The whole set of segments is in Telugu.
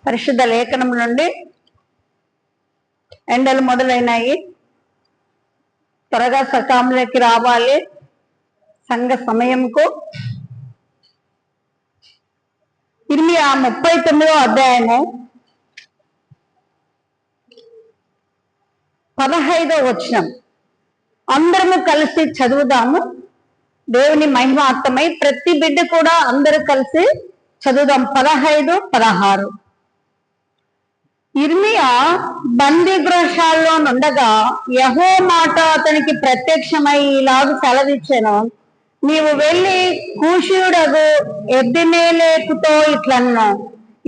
పరిశుద్ధ లేఖనం నుండి ఎండలు మొదలైనాయి, త్వరగా సకాలంలోకి రావాలి సంఘ సమయంకు. ఇర్మియా 39వ అధ్యాయము 15వ వచనం అందరము కలిసి చదువుదాము. దేవుని మహిమార్థమై ప్రతి బిడ్డ కూడా అందరూ కలిసి చదువుదాం. 15, 16. ఇర్మియా బందీ గృహశాలలో నుండగా యెహోవా మాట అతనికి ప్రత్యక్షమై ఇలాగ సెలవిచ్చెను, నీవు వెళ్ళి కూషీయుడగు ఎబెద్మెలెకుతో ఇట్లన్నా,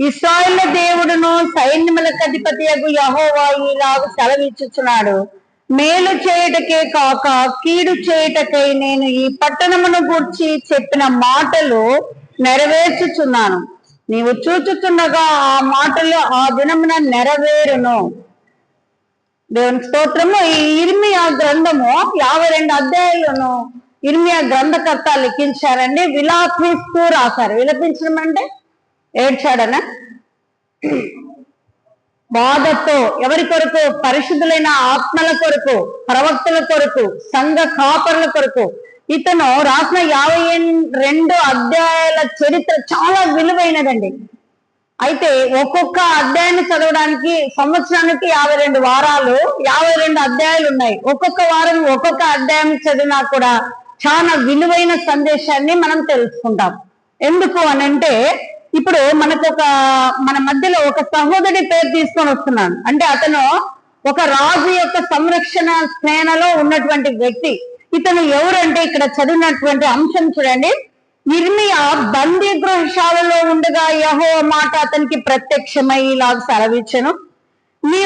ఇశ్రాయేలు దేవుడును సైన్యములకు అధిపతియగు యెహోవా ఇలాగ సెలవిచ్చుచున్నాడు, మేలు చేయుటకే కాక కీడు చేయుటకై నేను ఈ పట్టణమును గూర్చి చెప్పిన మాటలు నెరవేర్చుచున్నాను. నీవు చూచుచుండగా ఆ మాటలు ఆ దినమున నెరవేరును. దేవునికి స్తోత్రము. ఈ ఇర్మియా గ్రంథము 52 అధ్యాయాలను ఇర్మియా గ్రంథకర్త లిఖించారండి. విలాపిస్తూ రాశారు. విలపించడం అంటే ఏడ్చాడనా? బాధతో. ఎవరి కొరకు? పరిశుద్ధులైన ఆత్మల కొరకు, ప్రవక్తల కొరకు, సంఘ కాపరుల కొరకు. ఇతను రాసిన 52 అధ్యాయాల చరిత్ర చాలా విలువైనదండి. అయితే ఒక్కొక్క అధ్యాయాన్ని చదవడానికి సంవత్సరానికి 52 వారాలు, 52 అధ్యాయాలు ఉన్నాయి. ఒక్కొక్క వారం ఒక్కొక్క అధ్యాయం చదివినా కూడా చాలా విలువైన సందేశాన్ని మనం తెలుసుకుంటాం. ఎందుకు అనంటే, ఇప్పుడు మన మధ్యలో ఒక సహోదరి పేరు తీసుకొని వస్తున్నాను. అంటే అతను ఒక రాజు యొక్క సంరక్షణ సేనలో ఉన్నటువంటి వ్యక్తి. ఇతను ఎవరంటే, ఇక్కడ చదివినటువంటి అంశం చూడండి. ఇర్మియా బందీ గృహశాలలో ఉండగా యెహోవా మాట అతనికి ప్రత్యక్షమై ఇలాగ సెలవిచ్చెను, నీవు